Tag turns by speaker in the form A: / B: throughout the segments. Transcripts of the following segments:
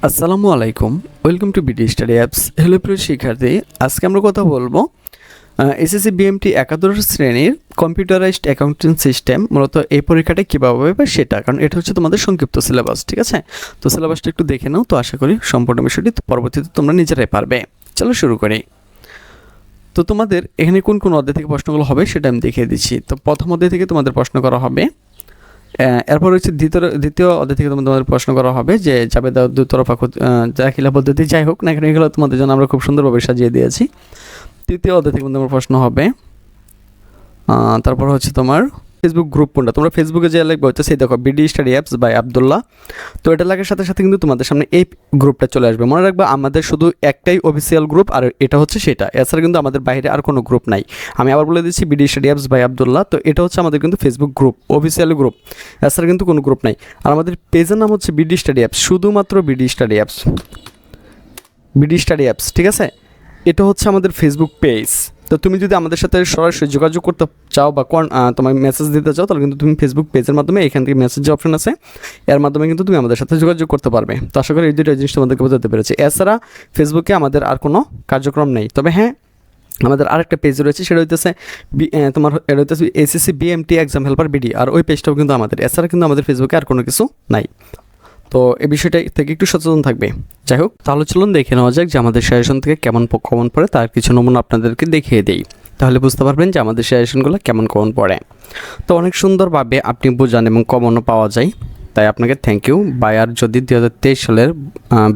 A: আসসালামু আলাইকুম, welcome to BD study apps. Hello প্রিয় শিক্ষার্থী, আজকে আমরা কথা বলবো এসএসসি বিএমটি একাদশ শ্রেণীর কম্পিউটারাইজড অ্যাকাউন্টিং সিস্টেম মূলত এই পরীক্ষাটা কীভাবে হবে সেটা, কারণ এটা হচ্ছে তোমাদের সংক্ষিপ্ত সিলেবাস। ঠিক আছে, তো সিলেবাসটা একটু দেখে নাও, তো আশা করি সম্পূর্ণ বিষয়টি পরবর্তীতে তোমরা নিজেরাই পারবে। চলো শুরু করি। তো তোমাদের এখানে কোন কোন অধ্যায় থেকে প্রশ্নগুলো হবে সেটা আমি দেখিয়ে দিচ্ছি। তো প্রথম অধ্যায় থেকে তোমাদের প্রশ্ন করা হবে, এরপর হচ্ছে দ্বিতীয় অধ্যায় থেকে তোমাদের প্রশ্ন করা হবে যে জাবেদা দুতরফা দাখিলা পদ্ধতি, যাই হোক না কেন এগুলো তোমাদের জন্য আমরা খুব সুন্দরভাবে সাজিয়ে দিয়েছি। তৃতীয় অধ্যায় থেকে তোমার প্রশ্ন হবে, তারপর হচ্ছে তোমার ফেসবুক গ্রুপ কোনটা, তোমরা ফেসবুকে যে লিখবে হচ্ছে সেই দেখো BD study apps by Abdullah. তো এটা লাগার সাথে সাথে কিন্তু তোমাদের সামনে এই গ্রুপটা চলে আসবে। মনে রাখবে আমাদের শুধু একটাই অফিসিয়াল গ্রুপ, আর এটা হচ্ছে সেটা, এছাড়া কিন্তু আমাদের বাইরে আর কোনো গ্রুপ নাই। আমি আবার বলে দিচ্ছি BD study apps by Abdullah, তো এটা হচ্ছে আমাদের কিন্তু ফেসবুক গ্রুপ, অফিসিয়াল গ্রুপ, এছাড়া কিন্তু কোনো গ্রুপ নাই। আর আমাদের পেজের নাম হচ্ছে বিডি স্টাডি অ্যাপস, শুধুমাত্র BD study apps, BD study apps. ঠিক আছে, এটা হচ্ছে আমাদের ফেসবুক পেজ। তো তুমি যদি আমাদের সাথে সরাসরি যোগাযোগ করতে চাও বা তোমার মেসেজ দিতে চাও, তাহলে কিন্তু তুমি ফেসবুক পেজের মাধ্যমে এখান থেকে মেসেজ যে অপশন আছে এর মাধ্যমে কিন্তু তুমি আমাদের সাথে যোগাযোগ করতে পারবে। তো আশা করি এই দুটো জিনিস তোমাদেরকে বোঝাতে পেরেছি। এছাড়া ফেসবুকে আমাদের আর কোনো কার্যক্রম নেই, তবে হ্যাঁ আমাদের আরেকটা পেজ রয়েছে, সেটা হইতেছে তোমার এটা হইতেছে SSC BMT exam helper BD, আর ওই পেজটাও কিন্তু আমাদের। এছাড়া কিন্তু আমাদের ফেসবুকে আর কোনো কিছু নাই। তো এই বিষয়টা থেকে একটু সচেতন থাকবে। যাই হোক, তাহলে চলুন দেখে নেওয়া যাক যে আমাদের সাজেশন থেকে কেমন কমন পড়ে, তার কিছু নমুনা আপনাদেরকে দেখিয়ে দেই, তাহলে বুঝতে পারবেন যে আমাদের সাজেশনগুলো কেমন কমন পড়ে। তো অনেক সুন্দরভাবে আপনি বোঝান এবং কমনও পাওয়া যায়, তাই আপনাকে থ্যাংক ইউ। বায়ার যদি 2023 সালের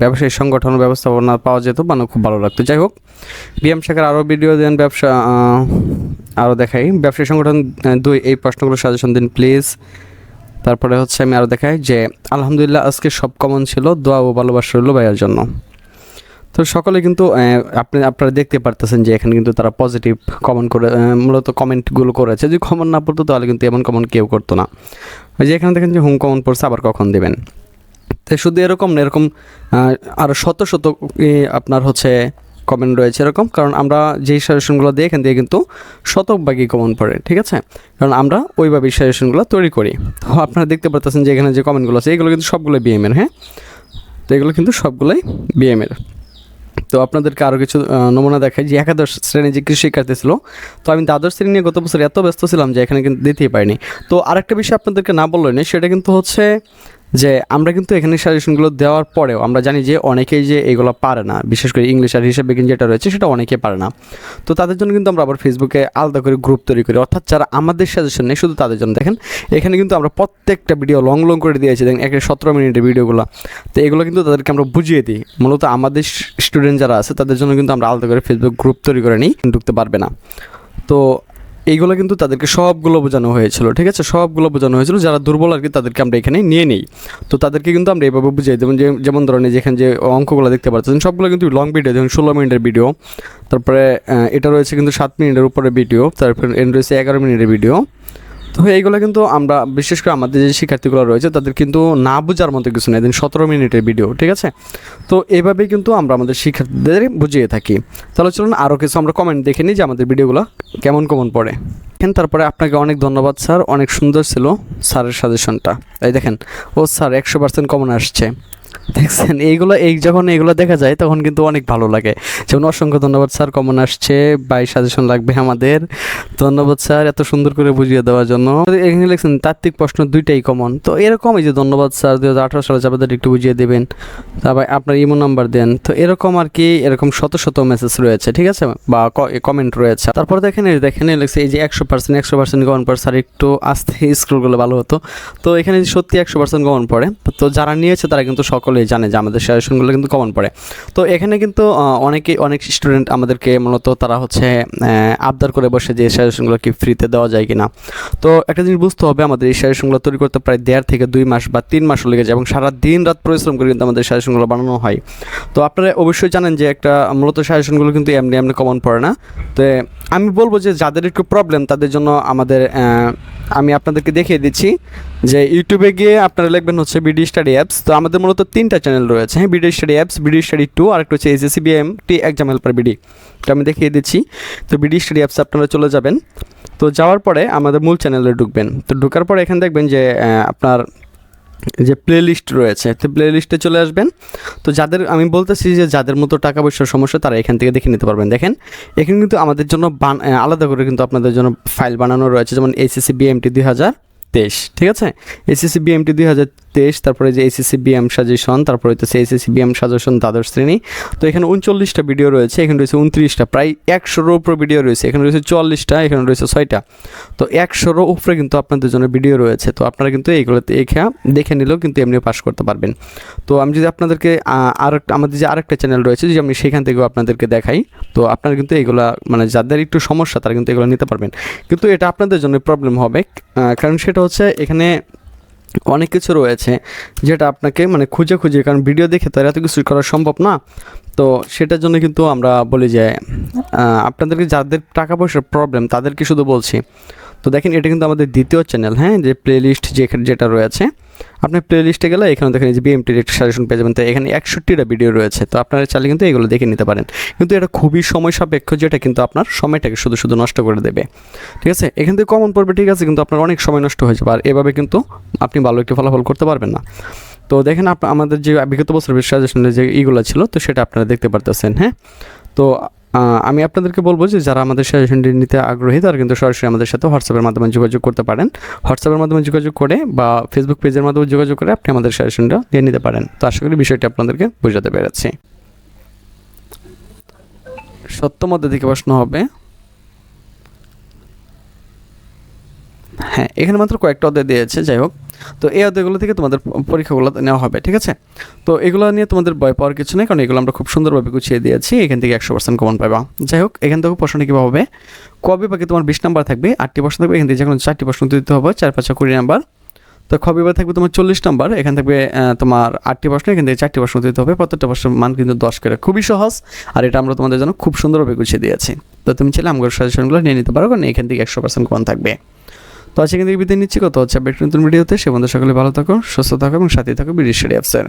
A: ব্যবসায়ী সংগঠন ব্যবস্থাপনা পাওয়া যেত মানে খুব ভালো লাগতো। যাই হোক, বিএম শাখার আরও ভিডিও দেন, ব্যবসা আরও দেখাই ব্যবসায়ী সংগঠন 2 এই প্রশ্নগুলো সাজেশন দিন প্লিজ। তারপরে হচ্ছে আমি আরও দেখাই যে আলহামদুলিল্লাহ আজকে সব কমন ছিল, দোয়া ও ভালোবাসা রইল ভাইয়ার জন্য। তো সকলে কিন্তু আপনারা দেখতে পারতেছেন যে এখানে কিন্তু তারা পজিটিভ কমন করে মূলত কমেন্টগুলো করেছে। যদি কমন না পড়তো তাহলে কিন্তু এমন কমন কেউ করতো না। ওই যে এখানে দেখেন যে হোম কমন পড়ছে, আবার কখন দেবেন। তাই শুধু এরকম না, এরকম আরও শত শত আপনার হচ্ছে কমেন্ট রয়েছে এরকম, কারণ আমরা যেই সাজেশনগুলো দিই এখান থেকে কিন্তু শতভাগই কমন পড়ে। ঠিক আছে, কারণ আমরা ওইভাবেই সাজেশনগুলো তৈরি করি। তো আপনারা দেখতে পাচ্ছেন যে এখানে যে কমেন্টগুলো আছে এগুলো কিন্তু সবগুলোই বিএমের। হ্যাঁ, তো এগুলো কিন্তু সবগুলোই বিএমের। তো আপনাদেরকে আরও কিছু নমুনা দেখাই যে একাদশ শ্রেণী যে কৃষি শিক্ষার্থী ছিল, তো আমি দ্বাদশ শ্রেণী নিয়ে গত বছর এত ব্যস্ত ছিলাম যে এখানে কিন্তু দিতেই পারিনি। তো আরেকটা বিষয় আপনাদেরকে না বললেই নেই, সেটা কিন্তু হচ্ছে যে আমরা কিন্তু এখানে সাজেশনগুলো দেওয়ার পরেও আমরা জানি যে অনেকেই যে এগুলো পারে না, বিশেষ করে ইংলিশ আর হিসাব বিজ্ঞান যেটা রয়েছে সেটা অনেকেই পারে না। তো তাদের জন্য কিন্তু আমরা আবার ফেসবুকে আলাদা করে গ্রুপ তৈরি করি, অর্থাৎ যারা আমাদের সাজেশন নেই শুধু তাদের জন্য। দেখেন এখানে কিন্তু আমরা প্রত্যেকটা ভিডিও লং লং করে দিয়েছি, দেখেন 17 মিনিটের ভিডিওগুলো। তো এগুলো কিন্তু তাদেরকে আমরা বুঝিয়ে দিই, মূলত আমাদের স্টুডেন্ট যারা আছে তাদের জন্য কিন্তু আমরা আলাদা করে ফেসবুক গ্রুপ তৈরি করে নিই, ঢুকতে পারবে না। তো এইগুলো কিন্তু তাদেরকে সবগুলো বোঝানো হয়েছিল। ঠিক আছে, সবগুলো বোঝানো হয়েছিল, যারা দুর্বল আর কি তাদেরকে আমরা এখানে নিয়ে নিই। তো তাদেরকে কিন্তু আমরা এইভাবে বুঝিয়ে দেবো, যেমন ধরনের যেখানে যে অঙ্কগুলো দেখতে পাচ্ছেন সবগুলো কিন্তু লং ভিডিও, যেমন 16 মিনিটের ভিডিও, তারপরে এটা রয়েছে কিন্তু 7 মিনিটের উপরে ভিডিও, তারপরে রয়েছে 11 মিনিটের ভিডিও। তো এইগুলো কিন্তু আমরা বিশেষ করে আমাদের যে শিক্ষার্থীগুলো রয়েছে তাদের কিন্তু না বোঝার মতো কিছু নেই, 17 মিনিটের ভিডিও। ঠিক আছে, তো এইভাবেই কিন্তু আমরা আমাদের শিক্ষার্থীদের বুঝিয়ে থাকি। তাহলে চলুন আরও কিছু আমরা কমেন্ট দেখে নিই যে আমাদের ভিডিওগুলো কেমন কমন পড়ে। তারপরে আপনাকে অনেক ধন্যবাদ স্যার, অনেক সুন্দর ছিল স্যারের সাজেশনটা। এই দেখেন, ও স্যার 100% কমন আসছে। দেখছেন যখন এইগুলো দেখা যায় তখন কিন্তু অনেক ভালো লাগে। যেমন অসংখ্য ধন্যবাদ স্যার, কমন আসছে, বাই সাজেশন লাগবে আমাদের। ধন্যবাদ স্যার এত সুন্দর করে বুঝিয়ে দেওয়ার জন্য। এখানে লিখছেন তাত্ত্বিক প্রশ্ন 2টাই কমন। তো এরকম এই যে ধন্যবাদ স্যার 2018 সালে যাবেদের একটু বুঝিয়ে দেবেন, তারপর আপনার ইমো নাম্বার দেন। তো এরকম আর কি, এরকম শত শত মেসেজ রয়েছে। ঠিক আছে, বা কমেন্ট রয়েছে। তারপর দেখেন লিখছে এই যে 100% কমন পড়ে স্যার, একটু আস্তে স্ক্রল করলে ভালো হতো। তো এখানে সত্যি 100% কমন পড়ে। তো যারা নিয়েছে তারা কিন্তু সকলেই জানে যে আমাদের সাজেশনগুলো কিন্তু কমন পড়ে। তো এখানে কিন্তু অনেক স্টুডেন্ট আমাদেরকে মূলত তারা হচ্ছে আবদার করে বসে যে সাজেশনগুলো কি ফ্রিতে দেওয়া যায় কিনা। তো একটা জিনিস বুঝতে হবে, আমাদের এই সাজেশনগুলো তৈরি করতে প্রায় 1.5 থেকে 2 মাস বা 3 মাসও লেগে যায়, এবং সারা দিন রাত পরিশ্রম করে কিন্তু আমাদের সাজেশনগুলো বানানো হয়। তো আপনারা অবশ্যই জানেন যে একটা মূলত সাজেশনগুলো কিন্তু এমনি কমন পড়ে না। তো আমি বলবো যে যাদের একটু প্রবলেম তাদের জন্য আমি আপনাদেরকে দেখিয়ে দিচ্ছি যে ইউটিউবে গিয়ে আপনারা লিখবেন হচ্ছে বিডি স্টাডি অ্যাপস। তো আমাদের মূলত 3টা চ্যানেল রয়েছে, হ্যাঁ, BD study apps, BD study 2, আর একটা হচ্ছে SSC BMT exam helper BD. তো আমি দেখিয়ে দিচ্ছি। তো বিডি স্টাডি অ্যাপস আপনারা চলে যাবেন। তো যাওয়ার পরে আমাদের মূল চ্যানেলে ঢুকবেন। তো ঢোকার পরে এখানে দেখবেন যে আপনার যে প্লে লিস্ট রয়েছে, তো প্লে লিস্টে চলে আসবেন। তো যাদের আমি বলতেছি যে যাদের মতো টাকা পয়সার সমস্যা তারা এখান থেকে দেখে নিতে পারবেন। দেখেন এখানে কিন্তু আমাদের জন্য আলাদা করে কিন্তু আপনাদের জন্য ফাইল বানানো রয়েছে, যেমন এসএসসি বিএমটি 2023, ঠিক আছে, এসএসসি বিএমটি 2023, তারপরে যে এসএসসি বিএম সাজেশন, তারপরে হচ্ছে এসএসসি বিএম সাজেশন দ্বাদশ শ্রেণী। তো এখানে 39টা ভিডিও রয়েছে, এখানে রয়েছে 29টা, প্রায় 100-এর উপরে ভিডিও রয়েছে, এখানে রয়েছে 44টা, এখানে রয়েছে 6টা। তো 100-এর উপরে কিন্তু আপনাদের জন্য ভিডিও রয়েছে। তো আপনারা কিন্তু এইগুলোতে দেখে নিলেও কিন্তু এমনিও পাস করতে পারবেন। তো আমি যদি আপনাদেরকে আমাদের যে আরেকটা চ্যানেল রয়েছে, যে আমি সেখান থেকেও আপনাদেরকে দেখাই, তো আপনারা কিন্তু এগুলা মানে যাদের একটু সমস্যা তারা কিন্তু এগুলো নিতে পারবেন। কিন্তু এটা আপনাদের জন্য প্রবলেম হবে, কারণ সেটা হচ্ছে এখানে অনেক কিছু রয়েছে যেটা আপনাকে মানে খুঁজে কারণ ভিডিও দেখে তো এত কিছু করা সম্ভব না। তো সেটার জন্য কিন্তু আমরা বলি যে আপনাদেরকে যাদের টাকা পয়সার প্রবলেম তাদেরকে শুধু বলছি। তো দেখেন এটা কিন্তু আমাদের দ্বিতীয় চ্যানেল, হ্যাঁ, যে প্লে লিস্ট যেটা রয়েছে, আপনি প্লে লিস্টে গেলে এখানে দেখেন যে বিএমটির একটা সাজেশন পেয়ে যাবেন। তো এখানে 61টা ভিডিও রয়েছে, তো আপনারা চাইলে কিন্তু এগুলো দেখে নিতে পারেন। কিন্তু এটা খুবই সময় সাপেক্ষ, যেটা কিন্তু আপনার সময়টাকে শুধু নষ্ট করে দেবে, ঠিক আছে। এখান থেকে কমন পড়বে, ঠিক আছে, কিন্তু আপনার অনেক সময় নষ্ট হয়ে যাবে, আর এভাবে কিন্তু আপনি ভালো একটি ফলাফল করতে পারবেন না। তো দেখেন আমাদের যে বিগত বছরের সাজেশনের যে ইগুলো ছিল, তো সেটা আপনারা দেখতে পারতেছেন, হ্যাঁ। তো আমি আপনাদেরকে বলবো যে যারা আমাদের সাজেশনটি নিতে আগ্রহী তারা কিন্তু সরাসরি আমাদের সাথে হোয়াটসঅ্যাপের মাধ্যমে যোগাযোগ করতে পারেন। হোয়াটসঅ্যাপের মাধ্যমে যোগাযোগ করে বা ফেসবুক পেজের মাধ্যমে যোগাযোগ করে আপনি আমাদের সাজেশনটা নিয়ে নিতে পারেন। তো আশা করি বিষয়টি আপনাদেরকে বোঝাতে পেরেছি। সত্য মধ্যে থেকে প্রশ্ন হবে, হ্যাঁ, এখানে মাত্র কয়েকটা অধ্যায় দিয়েছে, যাই হোক। তো এই অধ্যায়গুলো থেকে তোমাদের পরীক্ষাগুলো নেওয়া হবে, ঠিক আছে। তো এগুলো নিয়ে তোমাদের ভয় পাওয়ার কিছু নেই, কারণ এগুলো আমরা খুব সুন্দরভাবে গুছিয়ে দিয়েছি। এখান থেকে 100% কমন পাবা। যাই হোক, এখান থেকে প্রশ্নটা কীভাবে হবে, কবে বাকি তোমার 20 নাম্বার থাকবে, 8টি প্রশ্ন থাকবে, এখান থেকে যে কোনো 4টি প্রশ্ন দিতে হবে, 4-5 20 নাম্বার। তো খবিবার থাকবে তোমার 40 নাম্বার, এখান থাকবে তোমার 8টি প্রশ্ন, এখান থেকে 4টি প্রশ্ন দিতে হবে, প্রত্যেকটা প্রশ্নের মান কিন্তু 10 করে। খুবই সহজ, আর এটা আমরা তোমাদের জন্য খুব সুন্দরভাবে গুছিয়ে দিয়েছি। তো তুমি চাইলে আমার সাজেশনগুলো নিয়ে নিতে পারো, কারণ এখান থেকে 100% কমন থাকবে। তো আজকে কিন্তু বিদায় নিচ্ছি, কথা হচ্ছে নতুন ভিডিওতে। সে বন্ধু সকলে ভালো থাকো, সুস্থ থাকো এবং সাথে থাকো বিডি স্টাডি অ্যাপসের।